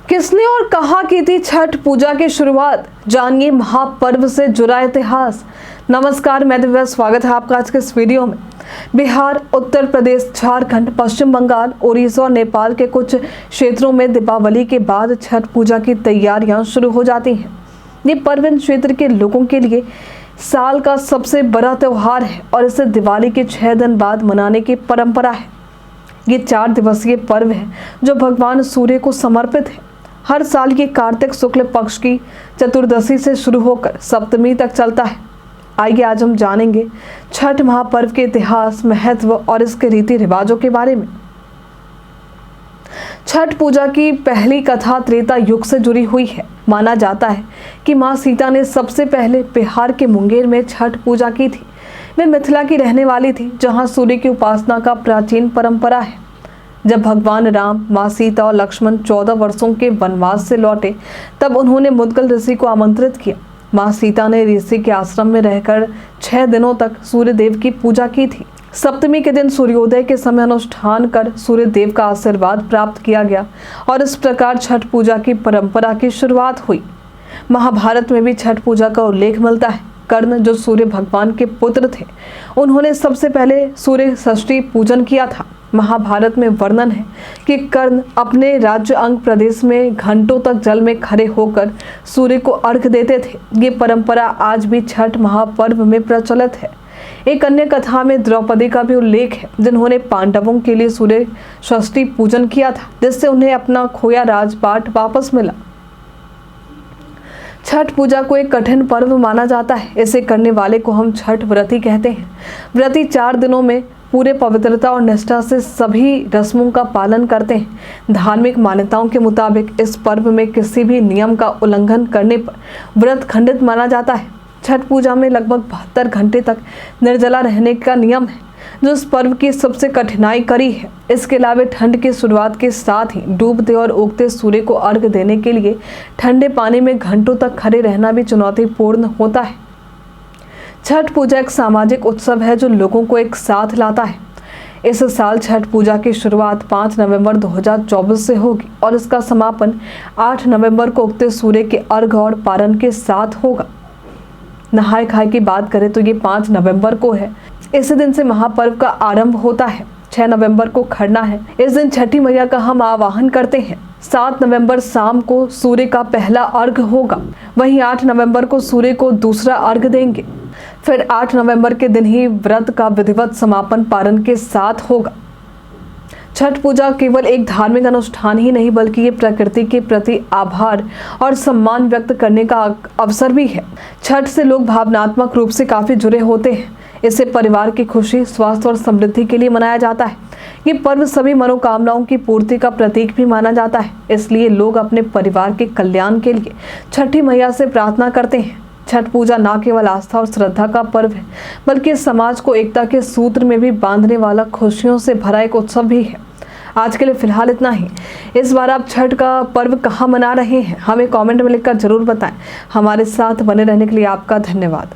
किसने और कहाँ की थी छठ पूजा की शुरुआत, जानिए महापर्व से जुड़ा इतिहास। नमस्कार, मैं दिव्या, स्वागत है आपका आज के इस वीडियो में। बिहार, उत्तर प्रदेश, झारखंड, पश्चिम बंगाल, उड़ीसा और नेपाल के कुछ क्षेत्रों में दीपावली के बाद छठ पूजा की तैयारियां शुरू हो जाती हैं। ये पर्व इन क्षेत्र के लोगों के लिए साल का सबसे बड़ा त्योहार है और इसे दिवाली के 6 दिन बाद मनाने की परंपरा है। ये 4 दिवसीय पर्व है जो भगवान सूर्य को समर्पित है। हर साल ये कार्तिक शुक्ल पक्ष की चतुर्दशी से शुरू होकर सप्तमी तक चलता है। आइए आज हम जानेंगे छठ महापर्व के इतिहास, महत्व और इसके रीति रिवाजों के बारे में। छठ पूजा की पहली कथा त्रेता युग से जुड़ी हुई है। माना जाता है कि मां सीता ने सबसे पहले बिहार के मुंगेर में छठ पूजा की थी। वे मिथिला की रहने वाली थी, जहां सूर्य की उपासना का प्राचीन परंपरा है। जब भगवान राम, मां सीता और लक्ष्मण 14 वर्षों के वनवास से लौटे, तब उन्होंने मुद्गल ऋषि को आमंत्रित किया। मां सीता ने ऋषि के आश्रम में रहकर 6 दिनों तक सूर्य देव की पूजा की थी। सप्तमी के दिन सूर्योदय के समय अनुष्ठान कर सूर्य देव का आशीर्वाद प्राप्त किया गया और इस प्रकार छठ पूजा की परंपरा की शुरुआत हुई। महाभारत में भी छठ पूजा का उल्लेख मिलता है। कर्ण, जो सूर्य भगवान के पुत्र थे, उन्होंने सबसे पहले सूर्य षष्ठी पूजन किया था। महाभारत में वर्णन है कि कर्ण अपने राज्य अंग प्रदेश में घंटों तक जल में खड़े होकर सूर्य को अर्घ देते थे। ये परंपरा आज भी छठ महापर्व में प्रचलित है। एक अन्य कथा में द्रौपदी का भी उल्लेख है, जिन्होंने पांडवों के लिए सूर्य षष्ठी पूजन किया था, जिससे उन्हें अपना खोया राजपाट वापस मिला। छठ पूजा को एक कठिन पर्व माना जाता है। इसे करने वाले को हम छठ व्रती कहते हैं। व्रती 4 दिनों में पूरे पवित्रता और निष्ठा से सभी रस्मों का पालन करते हैं। धार्मिक मान्यताओं के मुताबिक इस पर्व में किसी भी नियम का उल्लंघन करने पर व्रत खंडित माना जाता है। छठ पूजा में लगभग 72 घंटे तक निर्जला रहने का नियम है, जो इस पर्व की सबसे कठिनाई कड़ी है। इसके अलावा ठंड की शुरुआत के साथ ही डूबते और उगते सूर्य को अर्घ देने के लिए ठंडे पानी में घंटों तक खड़े रहना भी चुनौतीपूर्ण होता है। छठ पूजा एक सामाजिक उत्सव है जो लोगों को एक साथ लाता है। इस साल छठ पूजा की शुरुआत 5 नवंबर 2024 से होगी और इसका समापन 8 नवंबर को उगते सूर्य के अर्घ और पारण के साथ होगा। नहाय खाए की बात करें तो ये 5 नवंबर को है। इस दिन से महापर्व का आरंभ होता है। 6 नवंबर को खरना है। इस दिन छठी मैया का हम आवाहन करते हैं। 7 नवंबर शाम को सूर्य का पहला अर्घ होगा। वहीं 8 नवंबर को सूर्य को दूसरा अर्घ देंगे। फिर 8 नवंबर के दिन ही व्रत का विधिवत समापन पारण के साथ होगा। छठ पूजा केवल एक धार्मिक अनुष्ठान ही नहीं, बल्कि ये प्रकृति के प्रति आभार और सम्मान व्यक्त करने का अवसर भी है। छठ से लोग भावनात्मक रूप से काफी जुड़े होते हैं। इसे परिवार की खुशी, स्वास्थ्य और समृद्धि के लिए मनाया जाता है। ये पर्व सभी मनोकामनाओं की पूर्ति का प्रतीक भी माना जाता है। इसलिए लोग अपने परिवार के कल्याण के लिए छठी मैया से प्रार्थना करते हैं। छठ पूजा न केवल आस्था और श्रद्धा का पर्व है, बल्कि समाज को एकता के सूत्र में भी बांधने वाला खुशियों से भरा एक उत्सव भी है। आज के लिए फिलहाल इतना ही। इस बार आप छठ का पर्व कहाँ मना रहे हैं, हमें कमेंट में लिखकर जरूर बताएं। हमारे साथ बने रहने के लिए आपका धन्यवाद।